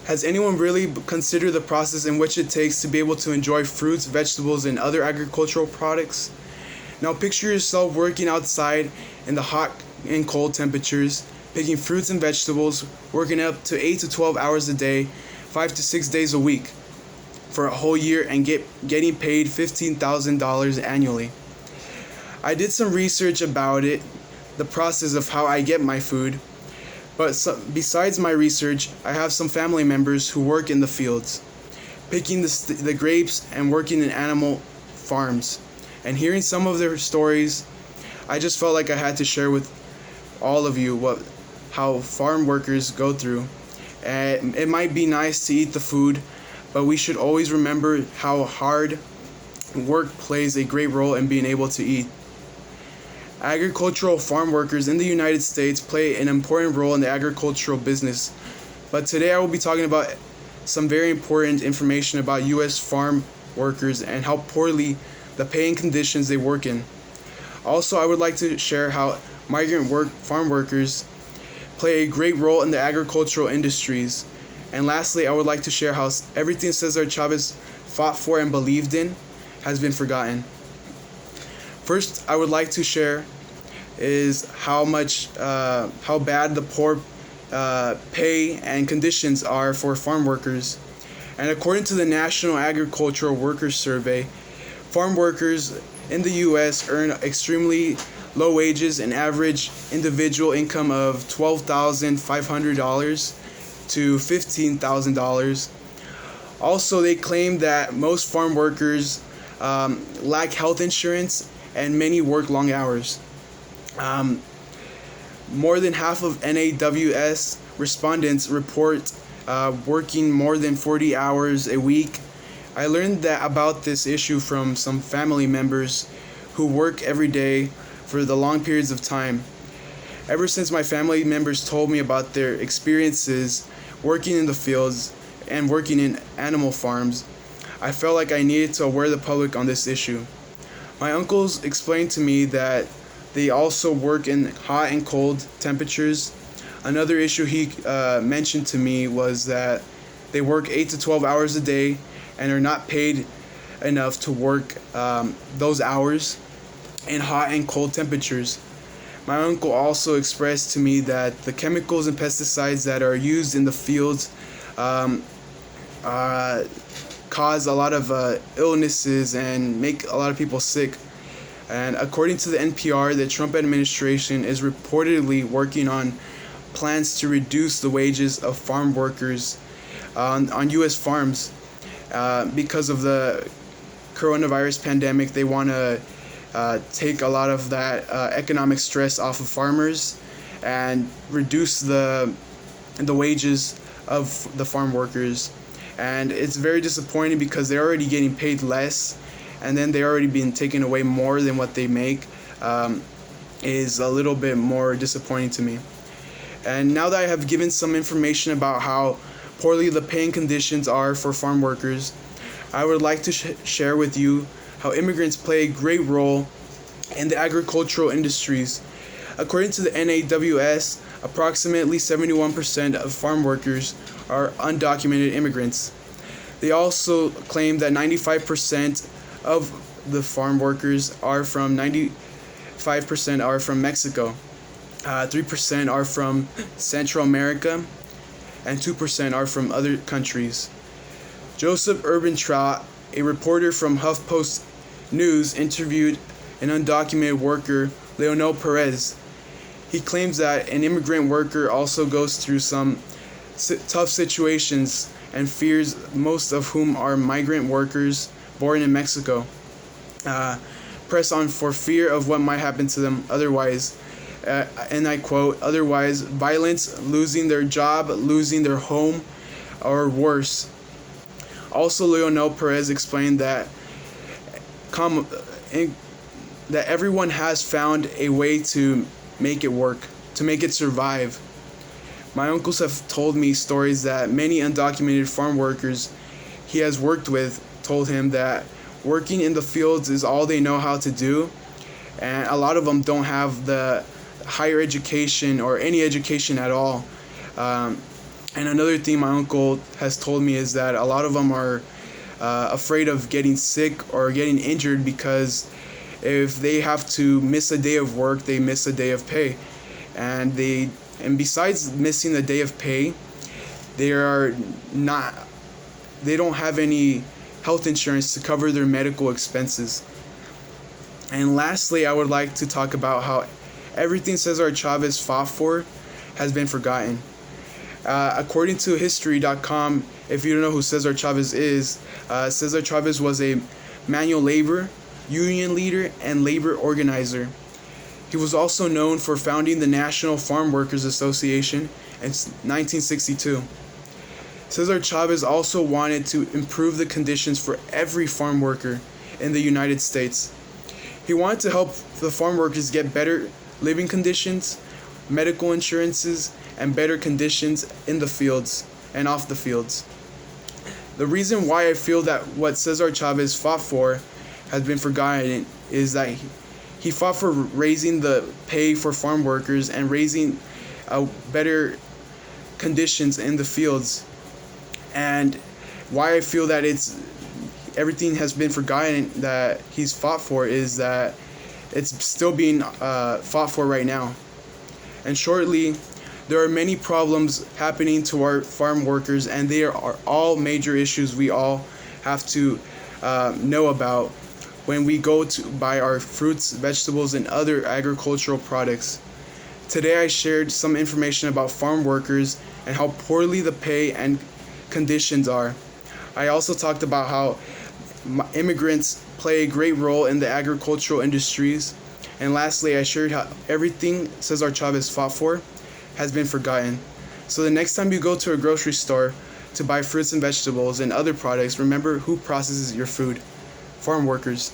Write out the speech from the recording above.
Has anyone really considered the process in which it takes to be able to enjoy fruits, vegetables, and other agricultural products? Now picture yourself working outside in the hot and cold temperatures, picking fruits and vegetables, working up to 8 to 12 hours a day, 5 to 6 days a week for a whole year and getting paid $15,000 annually. I did some research about it, the process of how I get my food, but besides my research, I have some family members who work in the fields, picking the grapes and working in animal farms. And hearing some of their stories, I just felt like I had to share with all of you how farm workers go through. And it might be nice to eat the food, but we should always remember how hard work plays a great role in being able to eat. Agricultural farm workers in the United States play an important role in the agricultural business, but today I will be talking about some very important information about U.S. farm workers and how poorly the pay and conditions they work in. Also, I would like to share how migrant farm workers play a great role in the agricultural industries. And lastly, I would like to share how everything Cesar Chavez fought for and believed in has been forgotten. First, I would like to share is how bad the poor pay and conditions are for farm workers. And according to the National Agricultural Workers Survey, farm workers in the U.S. earn extremely low wages, an average individual income of $12,500 to $15,000. Also, they claim that most farm workers lack health insurance and many work long hours. More than half of NAWS respondents report working more than 40 hours a week. I learned about this issue from some family members who work every day for the long periods of time. Ever since my family members told me about their experiences working in the fields and working in animal farms, I felt like I needed to aware the public on this issue. My uncles explained to me that they also work in hot and cold temperatures. Another issue he mentioned to me was that they work 8 to 12 hours a day and are not paid enough to work those hours in hot and cold temperatures. My uncle also expressed to me that the chemicals and pesticides that are used in the fields cause a lot of illnesses and make a lot of people sick. And according to the NPR, the Trump administration is reportedly working on plans to reduce the wages of farm workers on U.S. farms. Because of the coronavirus pandemic, they want to take a lot of that economic stress off of farmers and reduce the wages of the farm workers. And it's very disappointing because they're already getting paid less, and then they're already being taken away more than what they make. Is a little bit more disappointing to me. And now that I have given some information about how poorly the pay and conditions are for farm workers, I would like to share with you how immigrants play a great role in the agricultural industries. According to the NAWS, approximately 71% of farm workers are undocumented immigrants. They also claim that 95% of the farm workers are from 95% are from Mexico, 3% are from Central America, and 2% are from other countries. Joseph Urbantraut, a reporter from HuffPost News, interviewed an undocumented worker, Leonel Perez. He claims that an immigrant worker also goes through some tough situations and fears, most of whom are migrant workers born in Mexico. Press on for fear of what might happen to them otherwise. And I quote, otherwise, violence, losing their job, losing their home, or worse. Also, Leonel Perez explained that that everyone has found a way to make it work, to make it survive. My uncles have told me stories that many undocumented farm workers he has worked with told him that working in the fields is all they know how to do, and a lot of them don't have the higher education or any education at all. And another thing my uncle has told me is that a lot of them are afraid of getting sick or getting injured because if they have to miss a day of work, they miss a day of pay. And besides missing a day of pay, they are not they don't have any health insurance to cover their medical expenses. And lastly, I would like to talk about how everything Cesar Chavez fought for has been forgotten. According to History.com, if you don't know who Cesar Chavez is, Cesar Chavez was a manual labor, union leader, and labor organizer. He was also known for founding the National Farm Workers Association in 1962. Cesar Chavez also wanted to improve the conditions for every farm worker in the United States. He wanted to help the farm workers get better living conditions, medical insurances, and better conditions in the fields and off the fields. The reason why I feel that what Cesar Chavez fought for has been forgotten is that he fought for raising the pay for farm workers and raising better conditions in the fields. And why I feel that everything has been forgotten that he's fought for is that it's still being fought for right now. And shortly, there are many problems happening to our farm workers, and they are all major issues we all have to know about when we go to buy our fruits, vegetables, and other agricultural products. Today I shared some information about farm workers and how poorly the pay and conditions are. I also talked about how immigrants play a great role in the agricultural industries. And lastly, I shared how everything Cesar Chavez fought for has been forgotten. So the next time you go to a grocery store to buy fruits and vegetables and other products, remember who processes your food: farm workers.